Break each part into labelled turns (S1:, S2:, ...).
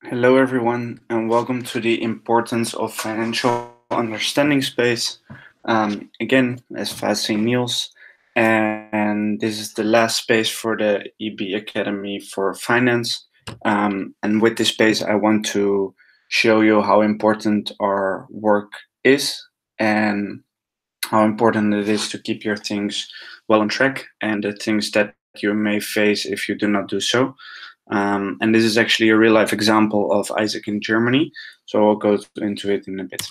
S1: Hello, everyone, and welcome to the Importance of Financial Understanding space. Again, as Fasting Niels, and this is the last space for the EB Academy for Finance. And with this space, I want to show you how important our work is and how important it is to keep your things well on track and the things that you may face if you do not do so. And this is actually a real life example of Isaac in Germany. So I'll go into it in a bit.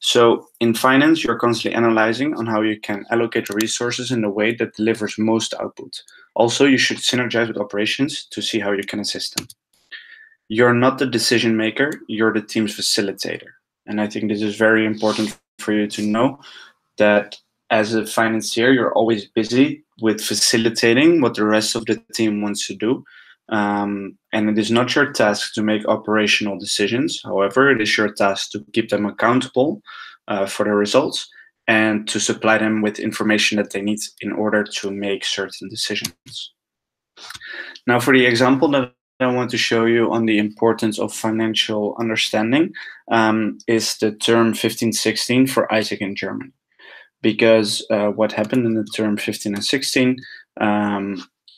S1: So in finance, you're constantly analyzing on how you can allocate resources in a way that delivers most output. Also, you should synergize with operations to see how you can assist them. You're not the decision maker, you're the team's facilitator. And I think this is very important for you to know that as a financier, you're always busy with facilitating what the rest of the team wants to do. And it is not your task to make operational decisions. However, it is your task to keep them accountable for the results and to supply them with information that they need in order to make certain decisions. Now, for the example that I want to show you on the importance of financial understanding is the term 1516 for Isaac in Germany. Because what happened in the term 15 and 16,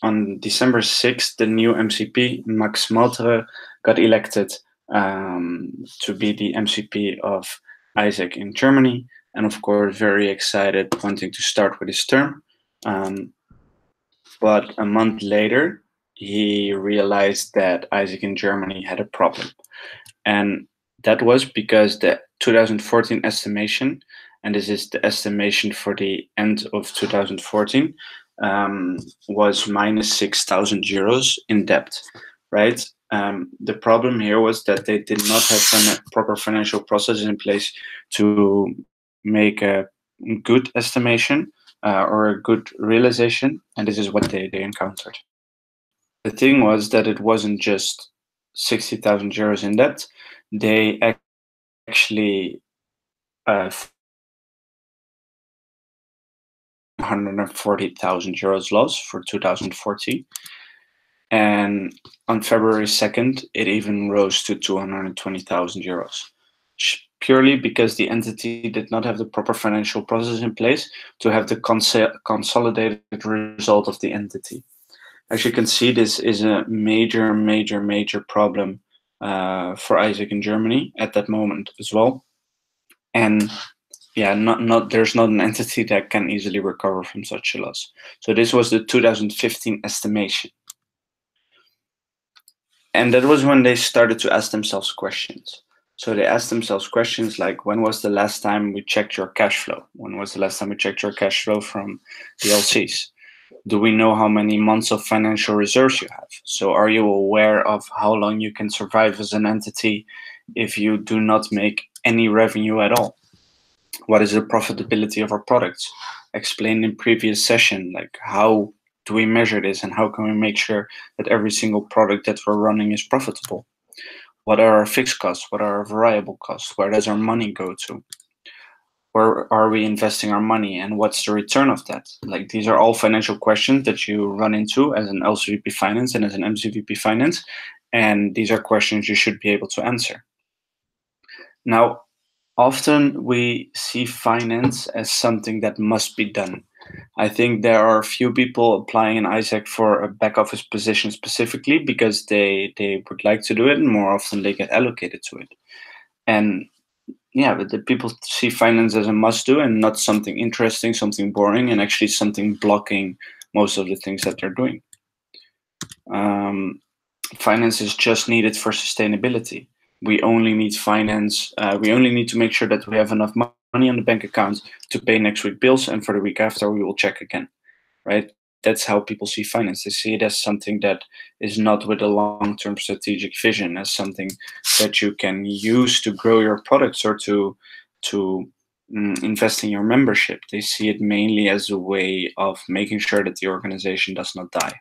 S1: on December 6th, the new MCP, Max Maltere, got elected to be the MCP of Isaac in Germany. And of course, very excited, wanting to start with his term. But a month later, he realized that Isaac in Germany had a problem. And that was because the 2014 estimation, and this is the estimation for the end of 2014, was minus 6,000 euros in debt, right? The problem here was that they did not have proper financial processes in place to make a good estimation or a good realization, and this is what they encountered. The thing was that it wasn't just 60,000 euros in debt. They actually 140,000 euros loss for 2014. And on February 2nd, it even rose to 220,000 euros, purely because the entity did not have the proper financial process in place to have the consolidated result of the entity. As you can see, this is a major problem for Isaac in Germany at that moment as well. And yeah, there's not an entity that can easily recover from such a loss. So this was the 2015 estimation. And that was when they started to ask themselves questions. So they asked themselves questions like, when was the last time we checked your cash flow? When was the last time we checked your cash flow from the LCs? Do we know how many months of financial reserves you have? So are you aware of how long you can survive as an entity if you do not make any revenue at all? What is the profitability of our products? Explained in previous session, like how do we measure this and how can we make sure that every single product that we're running is profitable? What are our fixed costs? What are our variable costs? Where does our money go to? Where are we investing our money and what's the return of that? Like, these are all financial questions that you run into as an LCVP Finance and as an MCVP Finance. And these are questions you should be able to answer. Now, often we see finance as something that must be done. I think there are a few people applying in Isaac for a back office position specifically because they would like to do it, and more often they get allocated to it. And yeah, but the people see finance as a must do and not something interesting, something boring, and actually something blocking most of the things that they're doing. Finance is just needed for sustainability. We only need finance. We only need to make sure that we have enough money on the bank account to pay next week's bills, and for the week after, we will check again, right? That's how people see finance. They see it as something that is not with a long-term strategic vision, as something that you can use to grow your products or to invest in your membership. They see it mainly as a way of making sure that the organization does not die.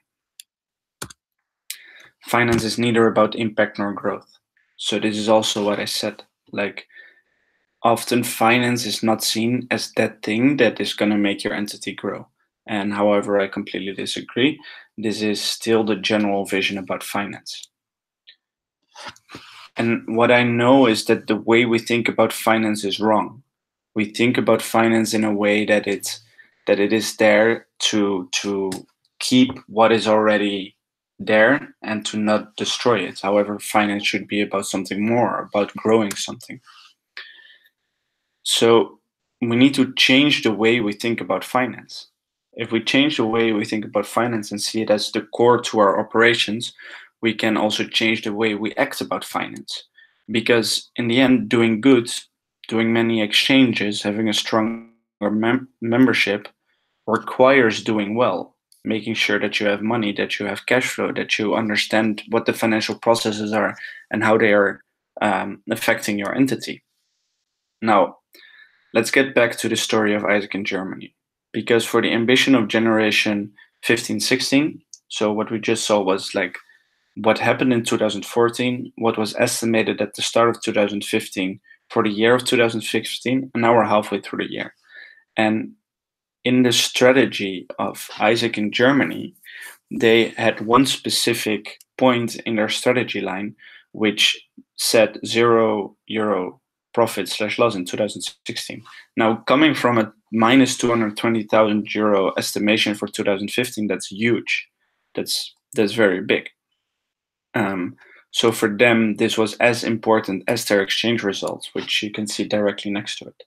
S1: Finance is neither about impact nor growth. So this is also what I said. Like, often finance is not seen as that thing that is going to make your entity grow. And however, I completely disagree. This is still the general vision about finance. And what I know is that the way we think about finance is wrong. We think about finance in a way that it is there to keep what is already there and to not destroy it. However, finance should be about something more, about growing something. So we need to change the way we think about finance. If we change the way we think about finance and see it as the core to our operations, we can also change the way we act about finance. Because in the end, doing good, doing many exchanges, having a stronger membership requires doing well, making sure that you have money, that you have cash flow, that you understand what the financial processes are and how they are affecting your entity. Now, let's get back to the story of Isaac in Germany, because for the ambition of generation 1516, so what we just saw was like what happened in 2014, what was estimated at the start of 2015 for the year of 2015, and now we're halfway through the year. And in the strategy of Isaac in Germany, they had one specific point in their strategy line, which said €0 profit / loss in 2016. Now, coming from a minus €220,000 estimation for 2015, that's huge. That's very big. So for them, this was as important as their exchange results, which you can see directly next to it.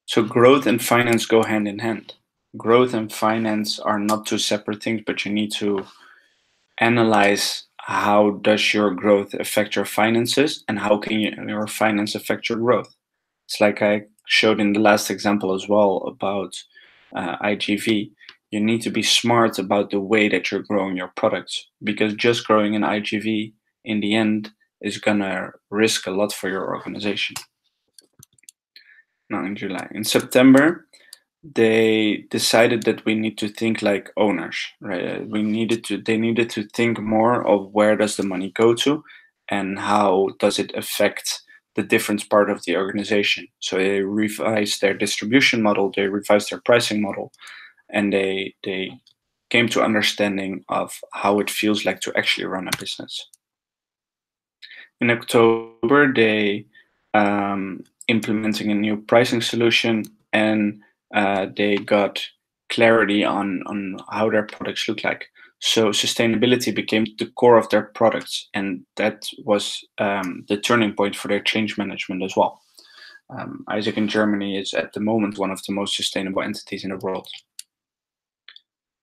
S1: So growth and finance go hand in hand. Growth and finance are not two separate things, but you need to analyze how does your growth affect your finances and how can your finance affect your growth. It's like I showed in the last example as well about IGV. You need to be smart about the way that you're growing your products, because just growing an IGV in the end is gonna risk a lot for your organization. Now in July. In September, they decided that we need to think like owners, right? They needed to think more of where does the money go to and how does it affect the different part of the organization. So they revised their distribution model, they revised their pricing model, and they came to understanding of how it feels like to actually run a business. In October, they implementing a new pricing solution, and they got clarity on how their products look like. So sustainability became the core of their products, and that was the turning point for their change management as well. Isaac in Germany is at the moment one of the most sustainable entities in the world.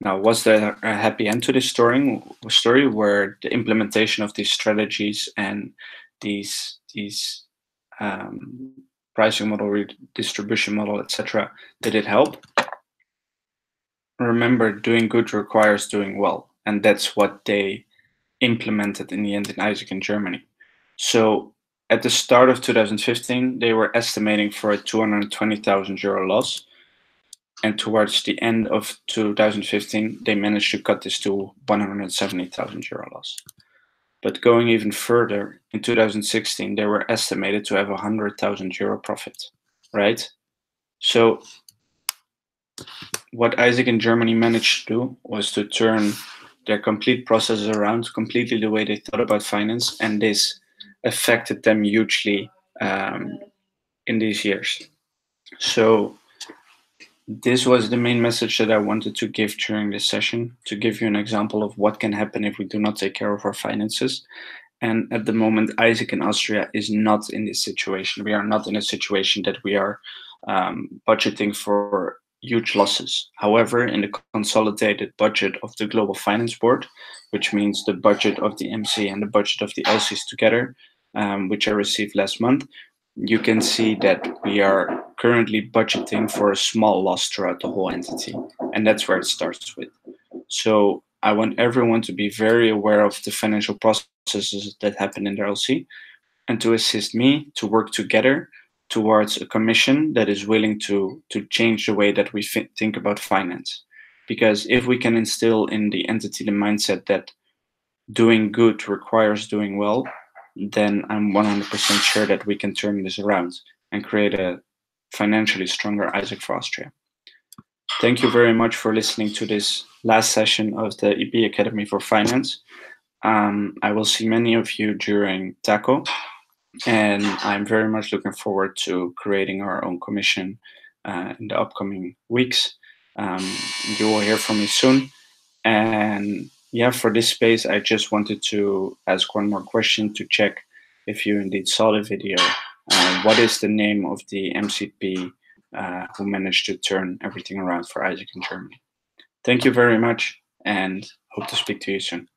S1: Now, was there a happy end to this story where the implementation of these strategies and these pricing model, distribution model, etc., did it help? Remember, doing good requires doing well, and that's what they implemented in the end in Isaac in Germany. So at the start of 2015, they were estimating for a €220,000 loss. And towards the end of 2015, they managed to cut this to €170,000 loss. But going even further, in 2016, they were estimated to have €100,000 profit, right? So what Isaac in Germany managed to do was to turn their complete processes around, completely the way they thought about finance, and this affected them hugely in these years. So this was the main message that I wanted to give during this session, to give you an example of what can happen if we do not take care of our finances. And at the moment, Isaac in Austria is not in this situation. We are not in a situation that we are budgeting for huge losses. However, in the consolidated budget of the Global Finance Board, which means the budget of the MC and the budget of the LCs together, which I received last month, you can see that we are currently budgeting for a small loss throughout the whole entity. And that's where it starts with. So I want everyone to be very aware of the financial processes that happen in their LC and to assist me to work together towards a commission that is willing to change the way that we think about finance. Because if we can instill in the entity the mindset that doing good requires doing well, then I'm 100% sure that we can turn this around and create a financially stronger Isaac for Austria. Thank you very much for listening to this last session of the EB Academy for Finance. I will see many of you during TACO, and I'm very much looking forward to creating our own commission in the upcoming weeks. You will hear from me soon. And yeah, for this space, I just wanted to ask one more question to check if you indeed saw the video. What is the name of the MCP who managed to turn everything around for Isaac in Germany? Thank you very much, and hope to speak to you soon.